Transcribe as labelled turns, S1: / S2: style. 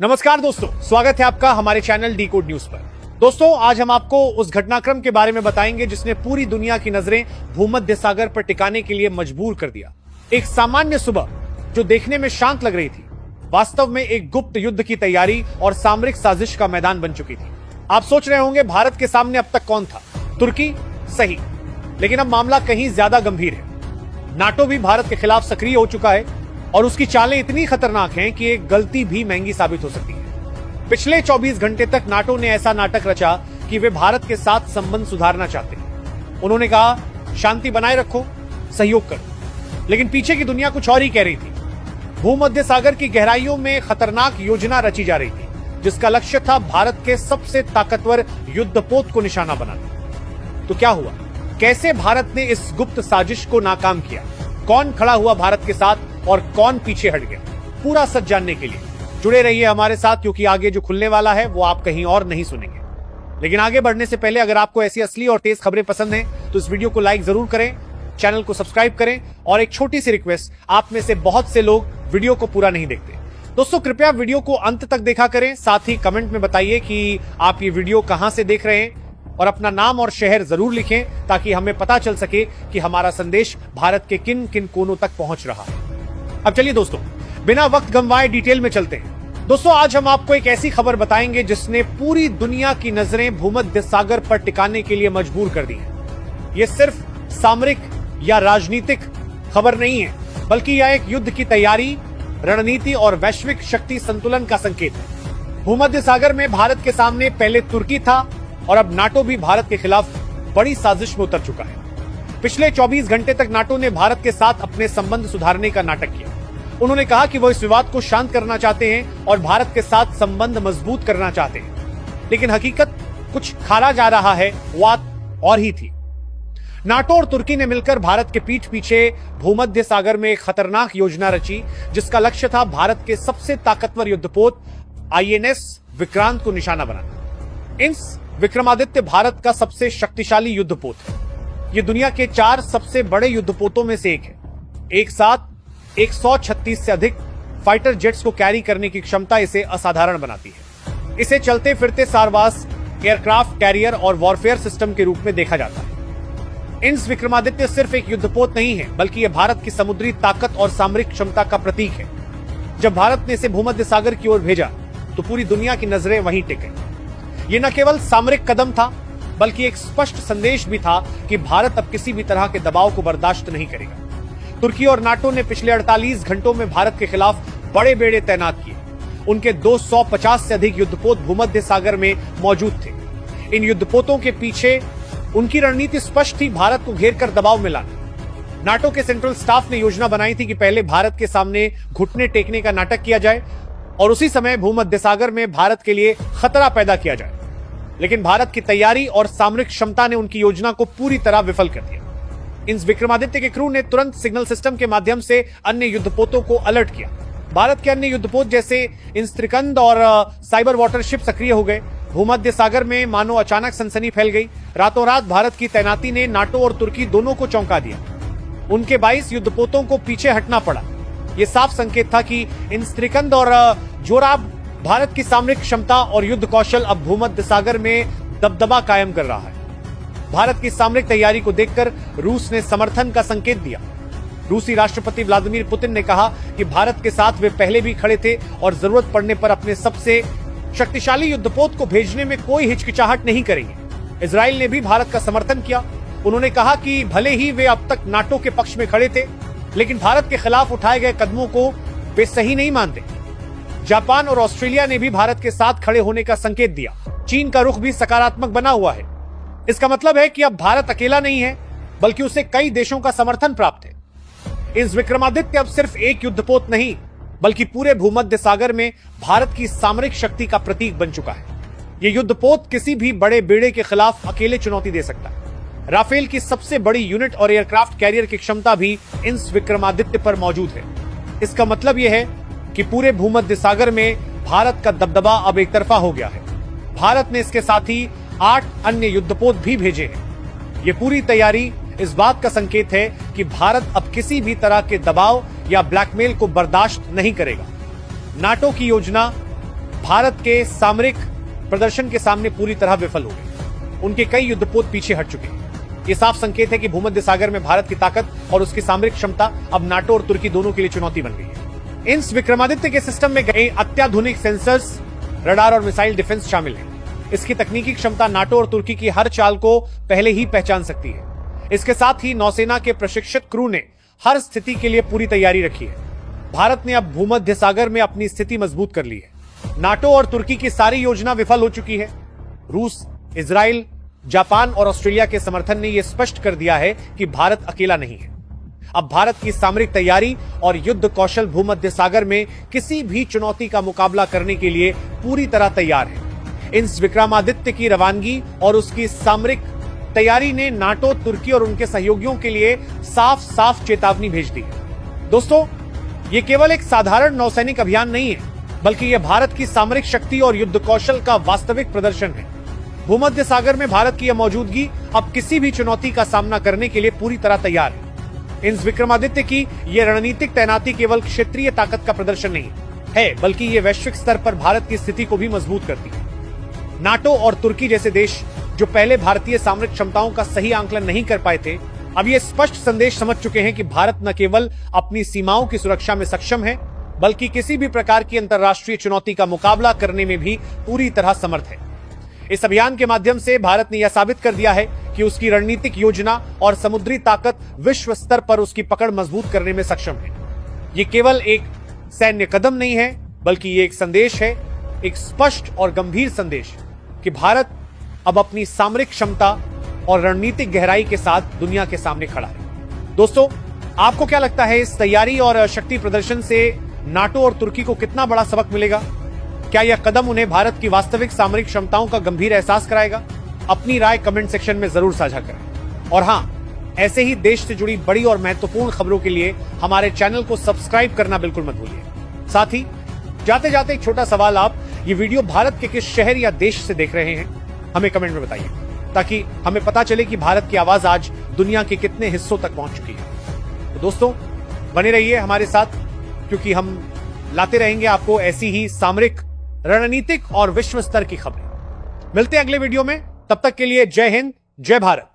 S1: नमस्कार दोस्तों, स्वागत है आपका हमारे चैनल डीकोड न्यूज पर। दोस्तों, आज हम आपको उस घटनाक्रम के बारे में बताएंगे जिसने पूरी दुनिया की नजरें भूमध्य सागर पर टिकाने के लिए मजबूर कर दिया। एक सामान्य सुबह जो देखने में शांत लग रही थी, वास्तव में एक गुप्त युद्ध की तैयारी और सामरिक साजिश का मैदान बन चुकी थी। आप सोच रहे होंगे भारत के सामने अब तक कौन था? तुर्की? सही, लेकिन अब मामला कहीं ज्यादा गंभीर है। नाटो भी भारत के खिलाफ सक्रिय हो चुका है और उसकी चालें इतनी खतरनाक हैं कि एक गलती भी महंगी साबित हो सकती है। पिछले 24 घंटे तक नाटो ने ऐसा नाटक रचा कि वे भारत के साथ संबंध सुधारना चाहते हैं। उन्होंने कहा, शांति बनाए रखो, सहयोग करो, लेकिन पीछे की दुनिया कुछ और ही कह रही थी। भूमध्य सागर की गहराइयों में खतरनाक योजना रची जा रही थी, जिसका लक्ष्य था भारत के सबसे ताकतवर युद्धपोत को निशाना बनाना। तो क्या हुआ? कैसे भारत ने इस गुप्त साजिश को नाकाम किया? कौन खड़ा हुआ भारत के साथ और कौन पीछे हट गया? पूरा सच जानने के लिए जुड़े रहिए हमारे साथ, क्योंकि आगे जो खुलने वाला है वो आप कहीं और नहीं सुनेंगे। लेकिन आगे बढ़ने से पहले अगर आपको ऐसी असली और तेज खबरें पसंद हैं तो इस वीडियो को लाइक जरूर करें, चैनल को सब्सक्राइब करें और एक छोटी सी रिक्वेस्ट, आप में से बहुत से लोग वीडियो को पूरा नहीं देखते। दोस्तों, कृपया वीडियो को अंत तक देखा करें, साथ ही कमेंट में बताइए कि आप ये वीडियो कहां से देख रहे हैं और अपना नाम और शहर जरूर लिखें ताकि हमें पता चल सके कि हमारा संदेश भारत के किन किन कोनों तक पहुंच रहा है। अब चलिए दोस्तों, बिना वक्त गंवाए डिटेल में चलते हैं। दोस्तों, आज हम आपको एक ऐसी खबर बताएंगे जिसने पूरी दुनिया की नजरें भूमध्य सागर पर टिकाने के लिए मजबूर कर दी है। यह सिर्फ सामरिक या राजनीतिक खबर नहीं है, बल्कि यह एक युद्ध की तैयारी, रणनीति और वैश्विक शक्ति संतुलन का संकेत है। भूमध्य सागर में भारत के सामने पहले तुर्की था और अब नाटो भी भारत के खिलाफ बड़ी साजिश में उतर चुका है। पिछले 24 घंटे तक नाटो ने भारत के साथ अपने संबंध सुधारने का नाटक किया। उन्होंने कहा कि वो इस विवाद को शांत करना चाहते हैं और भारत के साथ संबंध मजबूत करना चाहते हैं, लेकिन हकीकत कुछ खारा जा रहा है, बात और ही थी। नाटो और तुर्की ने मिलकर भारत के पीठ पीछे भूमध्य सागर में एक खतरनाक योजना रची, जिसका लक्ष्य था भारत के सबसे ताकतवर युद्धपोत INS विक्रांत को निशाना बनाना। इंस विक्रमादित्य भारत का सबसे शक्तिशाली युद्धपोत है। ये दुनिया के 4 सबसे बड़े युद्धपोतों में से एक है। एक साथ 136 से अधिक फाइटर जेट्स को कैरी करने की क्षमता इसे असाधारण बनाती है। इसे चलते फिरते सारवास, एयरक्राफ्ट कैरियर और वॉरफेयर सिस्टम के रूप में देखा जाता है। इंस विक्रमादित्य सिर्फ एक युद्धपोत नहीं है, बल्कि यह भारत की समुद्री ताकत और सामरिक क्षमता का प्रतीक है। जब भारत ने इसे भूमध्य सागर की ओर भेजा तो पूरी दुनिया की नजरें वहीं टिक गई। ये न केवल सामरिक कदम था, बल्कि एक स्पष्ट संदेश भी था कि भारत अब किसी भी तरह के दबाव को बर्दाश्त नहीं करेगा। तुर्की और नाटो ने पिछले 48 घंटों में भारत के खिलाफ बड़े बेड़े तैनात किए। उनके 250 से अधिक युद्धपोत भूमध्य सागर में मौजूद थे। इन युद्धपोतों के पीछे उनकी रणनीति स्पष्ट थी, भारत को घेर कर दबाव में लाना। नाटो के सेंट्रल स्टाफ ने योजना बनाई थी कि पहले भारत के सामने घुटने टेकने का नाटक किया जाए और उसी समय भूमध्य सागर में भारत के लिए खतरा पैदा किया जाए। लेकिन भारत की तैयारी और सामरिक क्षमता ने उनकी योजना को पूरी तरह विफल कर दिया। इंस विक्रमादित्य के क्रू ने तुरंत सिग्नल सिस्टम के माध्यम से अन्य युद्धपोतों को अलर्ट किया। भारत के अन्य युद्धपोत जैसे इंस त्रिकंद और साइबर वाटरशिप सक्रिय हो गए। भूमध्य सागर में मानो अचानक सनसनी फैल गई। रातों रात भारत की तैनाती ने नाटो और तुर्की दोनों को चौंका दिया। उनके 22 युद्धपोतों को पीछे हटना पड़ा। यह साफ संकेत था कि इंस त्रिकंद और जोराब भारत की सामरिक क्षमता और युद्ध कौशल अब भूमध्य सागर में दबदबा कायम कर रहा है। भारत की सामरिक तैयारी को देखकर रूस ने समर्थन का संकेत दिया। रूसी राष्ट्रपति व्लादिमीर पुतिन ने कहा कि भारत के साथ वे पहले भी खड़े थे और जरूरत पड़ने पर अपने सबसे शक्तिशाली युद्धपोत को भेजने में कोई हिचकिचाहट नहीं करेंगे। इजराइल ने भी भारत का समर्थन किया। उन्होंने कहा कि भले ही वे अब तक नाटो के पक्ष में खड़े थे, लेकिन भारत के खिलाफ उठाए गए कदमों को वे सही नहीं मानते। जापान और ऑस्ट्रेलिया ने भी भारत के साथ खड़े होने का संकेत दिया। चीन का रुख भी सकारात्मक बना हुआ है। इसका मतलब है कि अब भारत अकेला नहीं है, बल्कि उसे कई देशों का समर्थन प्राप्त है। इस विक्रमादित्य अब सिर्फ एक युद्धपोत नहीं, बल्कि पूरे भूमध्य सागर में भारत की सामरिक शक्ति का प्रतीक बन चुका है। यह युद्धपोत किसी भी बड़े बेड़े के खिलाफ अकेले चुनौती दे सकता है। राफेल की सबसे बड़ी यूनिट और एयरक्राफ्ट कैरियर की क्षमता भी इंस विक्रमादित्य पर मौजूद है। इसका मतलब यह है कि पूरे भूमध्य सागर में भारत का दबदबा अब एक तरफा हो गया है। भारत ने इसके साथ ही 8 अन्य युद्धपोत भी भेजे हैं। ये पूरी तैयारी इस बात का संकेत है कि भारत अब किसी भी तरह के दबाव या ब्लैकमेल को बर्दाश्त नहीं करेगा। नाटो की योजना भारत के सामरिक प्रदर्शन के सामने पूरी तरह विफल हो गए। उनके कई युद्धपोत पीछे हट चुके हैं। ये साफ संकेत है कि भूमध्य सागर में भारत की ताकत और उसकी सामरिक क्षमता अब नाटो और तुर्की दोनों के लिए चुनौती बन गई है। इन विक्रमादित्य के सिस्टम में गए अत्याधुनिक सेंसर्स, रडार और मिसाइल डिफेंस शामिल है। इसकी तकनीकी क्षमता नाटो और तुर्की की हर चाल को पहले ही पहचान सकती है। इसके साथ ही नौसेना के प्रशिक्षित क्रू ने हर स्थिति के लिए पूरी तैयारी रखी है। भारत ने अब भूमध्य सागर में अपनी स्थिति मजबूत कर ली है। नाटो और तुर्की की सारी योजना विफल हो चुकी है। रूस, इजराइल, जापान और ऑस्ट्रेलिया के समर्थन ने यह स्पष्ट कर दिया है कि भारत अकेला नहीं है। अब भारत की सामरिक तैयारी और युद्ध कौशल भूमध्य सागर में किसी भी चुनौती का मुकाबला करने के लिए पूरी तरह तैयार है। इन विक्रमादित्य की रवानगी और उसकी सामरिक तैयारी ने नाटो, तुर्की और उनके सहयोगियों के लिए साफ साफ चेतावनी भेज दी है। दोस्तों, ये केवल एक साधारण नौसैनिक अभियान नहीं है, बल्कि यह भारत की सामरिक शक्ति और युद्ध कौशल का वास्तविक प्रदर्शन है। भूमध्य सागर में भारत की यह मौजूदगी अब किसी भी चुनौती का सामना करने के लिए पूरी तरह तैयार है। इन विक्रमादित्य की यह रणनीतिक तैनाती केवल क्षेत्रीय ताकत का प्रदर्शन नहीं है, बल्कि यह वैश्विक स्तर पर भारत की स्थिति को भी मजबूत करती है। नाटो और तुर्की जैसे देश जो पहले भारतीय सामरिक क्षमताओं का सही आंकलन नहीं कर पाए थे, अब ये स्पष्ट संदेश समझ चुके हैं कि भारत न केवल अपनी सीमाओं की सुरक्षा में सक्षम है, बल्कि किसी भी प्रकार की अंतर्राष्ट्रीय चुनौती का मुकाबला करने में भी पूरी तरह समर्थ है। इस अभियान के माध्यम से भारत ने यह साबित कर दिया है कि उसकी रणनीतिक योजना और समुद्री ताकत विश्व स्तर पर उसकी पकड़ मजबूत करने में सक्षम है। ये केवल एक सैन्य कदम नहीं है, बल्कि ये एक संदेश है, एक स्पष्ट और गंभीर संदेश कि भारत अब अपनी सामरिक क्षमता और रणनीतिक गहराई के साथ दुनिया के सामने खड़ा है। दोस्तों, आपको क्या लगता है, इस तैयारी और शक्ति प्रदर्शन से नाटो और तुर्की को कितना बड़ा सबक मिलेगा? क्या यह कदम उन्हें भारत की वास्तविक सामरिक क्षमताओं का गंभीर एहसास कराएगा? अपनी राय कमेंट सेक्शन में जरूर साझा करें। और हां, ऐसे ही देश से जुड़ी बड़ी और महत्वपूर्ण खबरों के लिए हमारे चैनल को सब्सक्राइब करना बिल्कुल मत भूलिए। साथ ही जाते जाते एक छोटा सवाल, आप ये वीडियो भारत के किस शहर या देश से देख रहे हैं, हमें कमेंट में बताइए, ताकि हमें पता चले कि भारत की आवाज आज दुनिया के कितने हिस्सों तक पहुंच चुकी है। तो दोस्तों, बने रहिए हमारे साथ, क्योंकि हम लाते रहेंगे आपको ऐसी ही सामरिक, रणनीतिक और विश्व स्तर की खबरें। मिलते हैं अगले वीडियो में, तब तक के लिए जय हिंद, जय भारत।